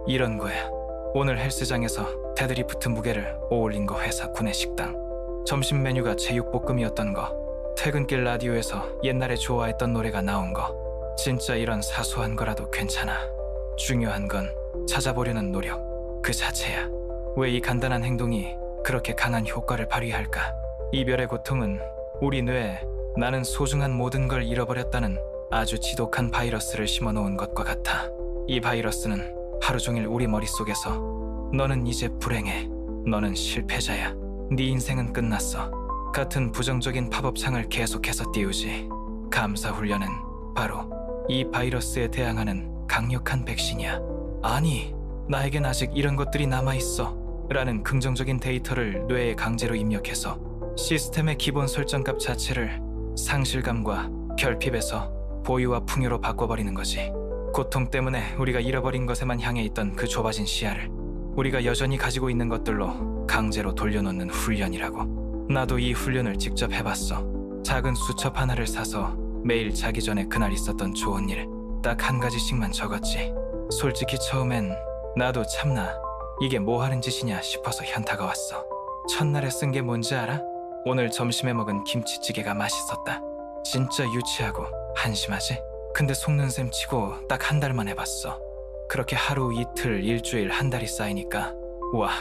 Speaker 1: 이런 거야. 오늘 헬스장에서 데드리프트 무게를 올린 거 회사 구내식당. 점심 메뉴가 제육볶음이었던 거. 퇴근길 라디오에서 옛날에 좋아했던 노래가 나온 거. 진짜 이런 사소한 거라도 괜찮아. 중요한 건 찾아보려는 노력 그 자체야. 왜 이 간단한 행동이 그렇게 강한 효과를 발휘할까? 이별의 고통은 우리 뇌에 나는 소중한 모든 걸 잃어버렸다는 아주 지독한 바이러스를 심어놓은 것과 같아. 이 바이러스는 하루 종일 우리 머릿속에서 너는 이제 불행해, 너는 실패자야, 네 인생은 끝났어 같은 부정적인 팝업창을 계속해서 띄우지. 감사훈련은 바로 이 바이러스에 대항하는 강력한 백신이야. 아니, 나에겐 아직 이런 것들이 남아있어 라는 긍정적인 데이터를 뇌에 강제로 입력해서 시스템의 기본 설정값 자체를 상실감과 결핍에서 보유와 풍요로 바꿔버리는 거지. 고통 때문에 우리가 잃어버린 것에만 향해 있던 그 좁아진 시야를 우리가 여전히 가지고 있는 것들로 강제로 돌려놓는 훈련이라고. 나도 이 훈련을 직접 해봤어. 작은 수첩 하나를 사서 매일 자기 전에 그날 있었던 좋은 일 딱 1가지씩만 적었지. 솔직히 처음엔 나도 참나 이게 뭐 하는 짓이냐 싶어서 현타가 왔어. 첫날에 쓴 게 뭔지 알아? 오늘 점심에 먹은 김치찌개가 맛있었다. 진짜 유치하고 한심하지? 근데 속는 셈 치고 딱 1달만 해봤어. 그렇게 하루, 이틀, 일주일, 1달이 쌓이니까 와,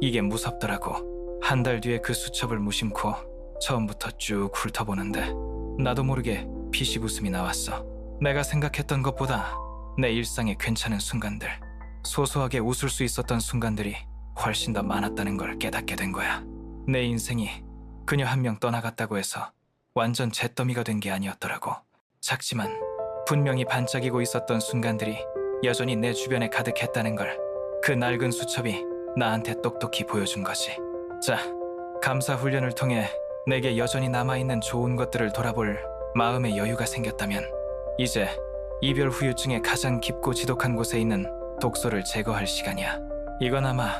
Speaker 1: 이게 무섭더라고. 1달 뒤에 그 수첩을 무심코 처음부터 쭉 훑어보는데 나도 모르게 피식 웃음이 나왔어. 내가 생각했던 것보다 내 일상에 괜찮은 순간들, 소소하게 웃을 수 있었던 순간들이 훨씬 더 많았다는 걸 깨닫게 된 거야. 내 인생이 그녀 한 명 떠나갔다고 해서 완전 잿더미가 된 게 아니었더라고. 작지만 분명히 반짝이고 있었던 순간들이 여전히 내 주변에 가득했다는 걸 그 낡은 수첩이 나한테 똑똑히 보여준 거지. 자, 감사 훈련을 통해 내게 여전히 남아있는 좋은 것들을 돌아볼 마음의 여유가 생겼다면 이제 이별 후유증의 가장 깊고 지독한 곳에 있는 독소를 제거할 시간이야. 이건 아마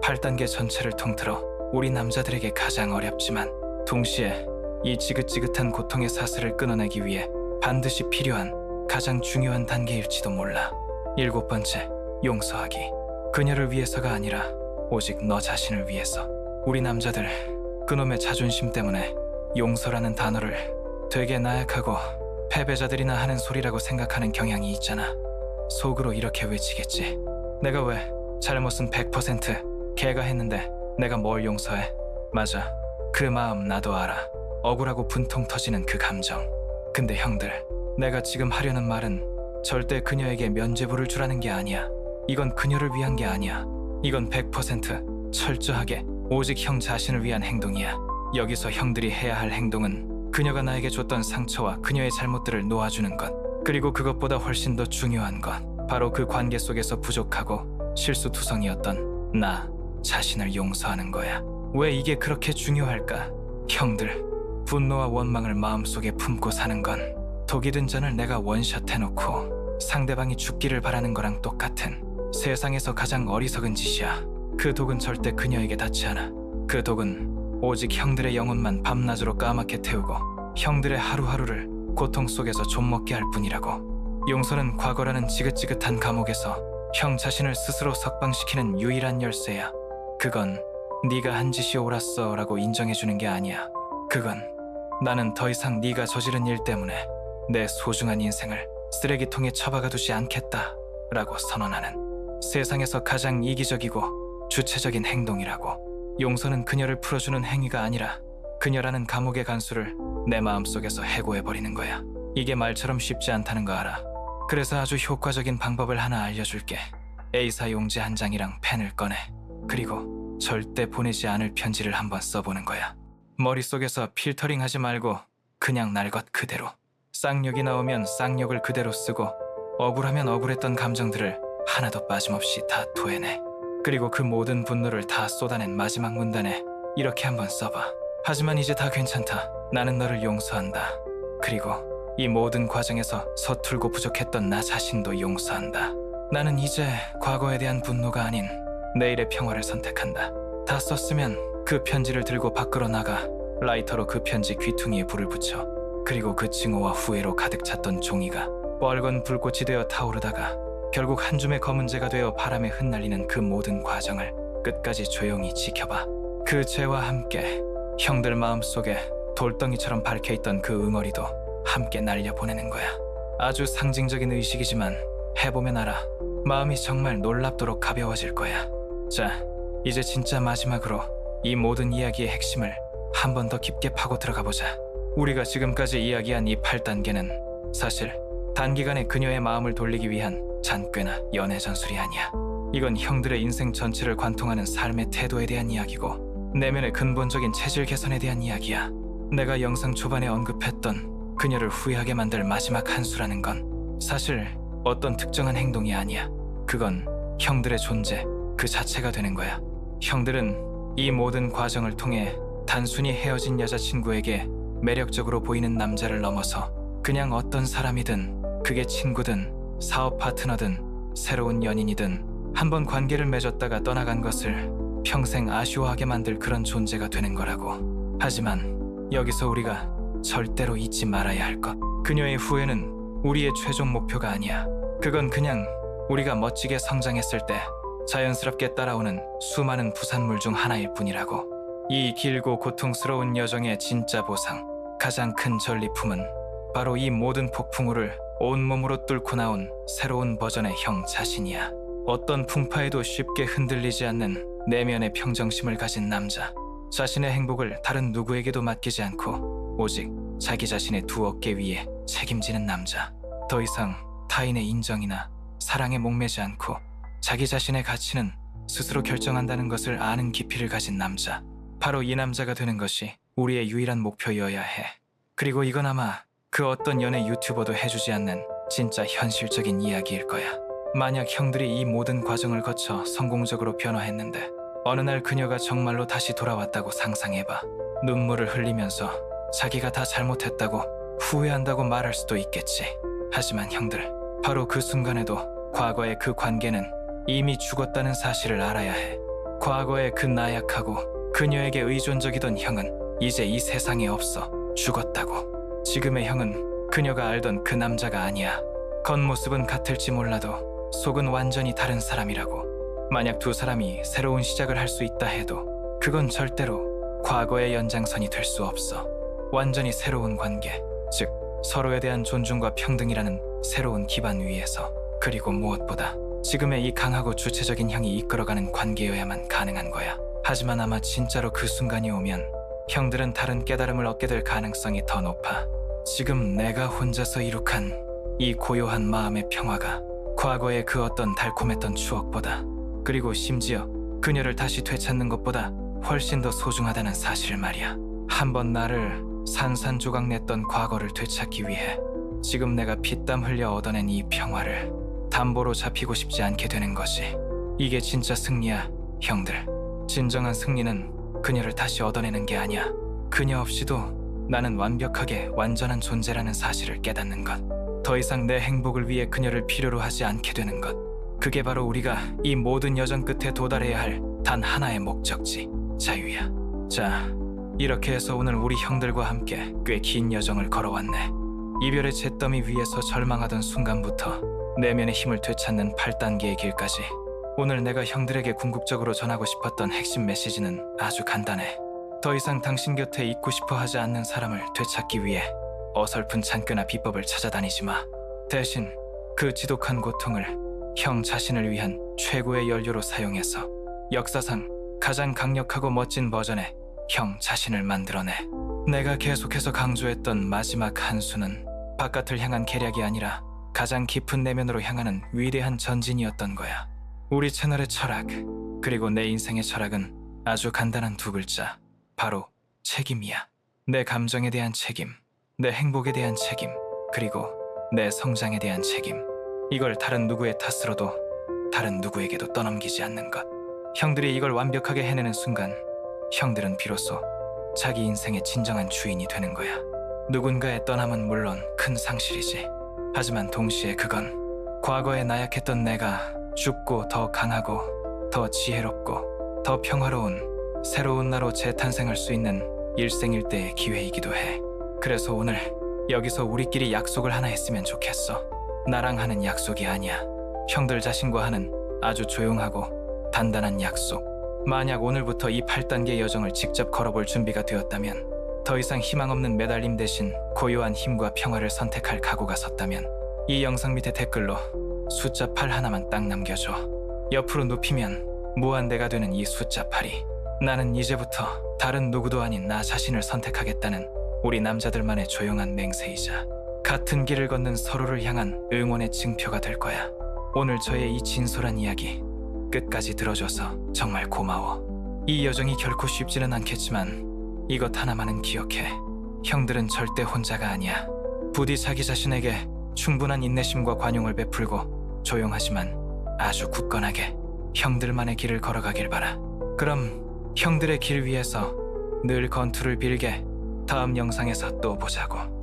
Speaker 1: 8단계 전체를 통틀어 우리 남자들에게 가장 어렵지만 동시에 이 지긋지긋한 고통의 사슬을 끊어내기 위해 반드시 필요한 가장 중요한 단계일지도 몰라. 7번째, 용서하기. 그녀를 위해서가 아니라 오직 너 자신을 위해서. 우리 남자들, 그놈의 자존심 때문에 용서라는 단어를 되게 나약하고 패배자들이나 하는 소리라고 생각하는 경향이 있잖아. 속으로 이렇게 외치겠지. 내가 왜 잘못은 100% 걔가 했는데 내가 뭘 용서해? 맞아, 그 마음 나도 알아. 억울하고 분통 터지는 그 감정. 근데 형들, 내가 지금 하려는 말은 절대 그녀에게 면죄부를 주라는 게 아니야. 이건 그녀를 위한 게 아니야. 이건 100% 철저하게 오직 형 자신을 위한 행동이야. 여기서 형들이 해야 할 행동은 그녀가 나에게 줬던 상처와 그녀의 잘못들을 놓아주는 것, 그리고 그것보다 훨씬 더 중요한 것, 바로 그 관계 속에서 부족하고 실수투성이었던 나 자신을 용서하는 거야. 왜 이게 그렇게 중요할까? 형들, 분노와 원망을 마음속에 품고 사는 건 독이 든 잔을 내가 원샷 해놓고 상대방이 죽기를 바라는 거랑 똑같은 세상에서 가장 어리석은 짓이야. 그 독은 절대 그녀에게 닿지 않아. 그 독은 오직 형들의 영혼만 밤낮으로 까맣게 태우고 형들의 하루하루를 고통 속에서 좀먹게 할 뿐이라고. 용서는 과거라는 지긋지긋한 감옥에서 형 자신을 스스로 석방시키는 유일한 열쇠야. 그건 네가 한 짓이 옳았어 라고 인정해주는 게 아니야. 그건 나는 더 이상 네가 저지른 일 때문에 내 소중한 인생을 쓰레기통에 처박아두지 않겠다 라고 선언하는 세상에서 가장 이기적이고 주체적인 행동이라고. 용서는 그녀를 풀어주는 행위가 아니라 그녀라는 감옥의 간수를 내 마음속에서 해고해버리는 거야. 이게 말처럼 쉽지 않다는 거 알아. 그래서 아주 효과적인 방법을 하나 알려줄게. A사 용지 한 장이랑 펜을 꺼내. 그리고 절대 보내지 않을 편지를 한번 써보는 거야. 머릿속에서 필터링 하지 말고 그냥 날 것 그대로. 쌍욕이 나오면 쌍욕을 그대로 쓰고 억울하면 억울했던 감정들을 하나도 빠짐없이 다 토해내. 그리고 그 모든 분노를 다 쏟아낸 마지막 문단에 이렇게 한번 써봐. 하지만 이제 다 괜찮다. 나는 너를 용서한다. 그리고 이 모든 과정에서 서툴고 부족했던 나 자신도 용서한다. 나는 이제 과거에 대한 분노가 아닌 내일의 평화를 선택한다. 다 썼으면 그 편지를 들고 밖으로 나가 라이터로 그 편지 귀퉁이에 불을 붙여. 그리고 그 증오와 후회로 가득 찼던 종이가 뻘건 불꽃이 되어 타오르다가 결국 한 줌의 검은재가 되어 바람에 흩날리는 그 모든 과정을 끝까지 조용히 지켜봐. 그 재와 함께 형들 마음속에 돌덩이처럼 박혀있던 그 응어리도 함께 날려보내는 거야. 아주 상징적인 의식이지만 해보면 알아. 마음이 정말 놀랍도록 가벼워질 거야. 자, 이제 진짜 마지막으로 이 모든 이야기의 핵심을 한 번 더 깊게 파고 들어가 보자. 우리가 지금까지 이야기한 이 8단계는 사실 단기간에 그녀의 마음을 돌리기 위한 잔꾀나 연애 전술이 아니야. 이건 형들의 인생 전체를 관통하는 삶의 태도에 대한 이야기고 내면의 근본적인 체질 개선에 대한 이야기야. 내가 영상 초반에 언급했던 그녀를 후회하게 만들 마지막 한 수라는 건 사실 어떤 특정한 행동이 아니야. 그건 형들의 존재 그 자체가 되는 거야. 형들은 이 모든 과정을 통해 단순히 헤어진 여자친구에게 매력적으로 보이는 남자를 넘어서 그냥 어떤 사람이든 그게 친구든 사업 파트너든 새로운 연인이든 한번 관계를 맺었다가 떠나간 것을 평생 아쉬워하게 만들 그런 존재가 되는 거라고. 하지만 여기서 우리가 절대로 잊지 말아야 할 것. 그녀의 후회는 우리의 최종 목표가 아니야. 그건 그냥 우리가 멋지게 성장했을 때 자연스럽게 따라오는 수많은 부산물 중 하나일 뿐이라고. 이 길고 고통스러운 여정의 진짜 보상, 가장 큰 전리품은 바로 이 모든 폭풍우를 온몸으로 뚫고 나온 새로운 버전의 형 자신이야. 어떤 풍파에도 쉽게 흔들리지 않는 내면의 평정심을 가진 남자. 자신의 행복을 다른 누구에게도 맡기지 않고 오직 자기 자신의 두 어깨 위에 책임지는 남자. 더 이상 타인의 인정이나 사랑에 목매지 않고 자기 자신의 가치는 스스로 결정한다는 것을 아는 깊이를 가진 남자. 바로 이 남자가 되는 것이 우리의 유일한 목표여야 해. 그리고 이건 아마 그 어떤 연애 유튜버도 해주지 않는 진짜 현실적인 이야기일 거야. 만약 형들이 이 모든 과정을 거쳐 성공적으로 변화했는데 어느 날 그녀가 정말로 다시 돌아왔다고 상상해봐. 눈물을 흘리면서 자기가 다 잘못했다고 후회한다고 말할 수도 있겠지. 하지만 형들, 바로 그 순간에도 과거의 그 관계는 이미 죽었다는 사실을 알아야 해. 과거의 그 나약하고 그녀에게 의존적이던 형은 이제 이 세상에 없어. 죽었다고. 지금의 형은 그녀가 알던 그 남자가 아니야. 겉모습은 같을지 몰라도 속은 완전히 다른 사람이라고. 만약 두 사람이 새로운 시작을 할 수 있다 해도 그건 절대로 과거의 연장선이 될 수 없어. 완전히 새로운 관계, 즉 서로에 대한 존중과 평등이라는 새로운 기반 위에서. 그리고 무엇보다 지금의 이 강하고 주체적인 형이 이끌어가는 관계여야만 가능한 거야. 하지만 아마 진짜로 그 순간이 오면 형들은 다른 깨달음을 얻게 될 가능성이 더 높아. 지금 내가 혼자서 이룩한 이 고요한 마음의 평화가 과거의 그 어떤 달콤했던 추억보다, 그리고 심지어 그녀를 다시 되찾는 것보다 훨씬 더 소중하다는 사실 말이야. 한번 나를 산산조각 냈던 과거를 되찾기 위해 지금 내가 피땀 흘려 얻어낸 이 평화를 담보로 잡히고 싶지 않게 되는 것이, 이게 진짜 승리야, 형들. 진정한 승리는 그녀를 다시 얻어내는 게 아니야. 그녀 없이도 나는 완벽하게 완전한 존재라는 사실을 깨닫는 것. 더 이상 내 행복을 위해 그녀를 필요로 하지 않게 되는 것. 그게 바로 우리가 이 모든 여정 끝에 도달해야 할 단 하나의 목적지, 자유야. 자, 이렇게 해서 오늘 우리 형들과 함께 꽤 긴 여정을 걸어왔네. 이별의 잿더미 위에서 절망하던 순간부터 내면의 힘을 되찾는 8단계의 길까지. 오늘 내가 형들에게 궁극적으로 전하고 싶었던 핵심 메시지는 아주 간단해. 더 이상 당신 곁에 있고 싶어 하지 않는 사람을 되찾기 위해 어설픈 잔꾀나 비법을 찾아다니지 마. 대신 그 지독한 고통을 형 자신을 위한 최고의 연료로 사용해서 역사상 가장 강력하고 멋진 버전의 형 자신을 만들어내. 내가 계속해서 강조했던 마지막 한 수는 바깥을 향한 계략이 아니라 가장 깊은 내면으로 향하는 위대한 전진이었던 거야. 우리 채널의 철학, 그리고 내 인생의 철학은 아주 간단한 두 글자, 바로 책임이야. 내 감정에 대한 책임, 내 행복에 대한 책임, 그리고 내 성장에 대한 책임. 이걸 다른 누구의 탓으로도 다른 누구에게도 떠넘기지 않는 것. 형들이 이걸 완벽하게 해내는 순간 형들은 비로소 자기 인생의 진정한 주인이 되는 거야. 누군가의 떠남은 물론 큰 상실이지. 하지만 동시에 그건 과거에 나약했던 내가 죽고 더 강하고 더 지혜롭고 더 평화로운 새로운 나로 재탄생할 수 있는 일생일대의 기회이기도 해. 그래서 오늘 여기서 우리끼리 약속을 하나 했으면 좋겠어. 나랑 하는 약속이 아니야. 형들 자신과 하는 아주 조용하고 단단한 약속. 만약 오늘부터 이 8단계 여정을 직접 걸어볼 준비가 되었다면, 더 이상 희망 없는 매달림 대신 고요한 힘과 평화를 선택할 각오가 섰다면 이 영상 밑에 댓글로 숫자 8 하나만 딱 남겨줘. 옆으로 눕히면 무한대가 되는 이 숫자 8이 나는 이제부터 다른 누구도 아닌 나 자신을 선택하겠다는 우리 남자들만의 조용한 맹세이자 같은 길을 걷는 서로를 향한 응원의 증표가 될 거야. 오늘 저의 이 진솔한 이야기 끝까지 들어줘서 정말 고마워. 이 여정이 결코 쉽지는 않겠지만 이것 하나만은 기억해. 형들은 절대 혼자가 아니야. 부디 자기 자신에게 충분한 인내심과 관용을 베풀고 조용하지만 아주 굳건하게 형들만의 길을 걸어가길 바라. 그럼 형들의 길 위에서 늘 건투를 빌게. 다음 영상에서 또 보자고.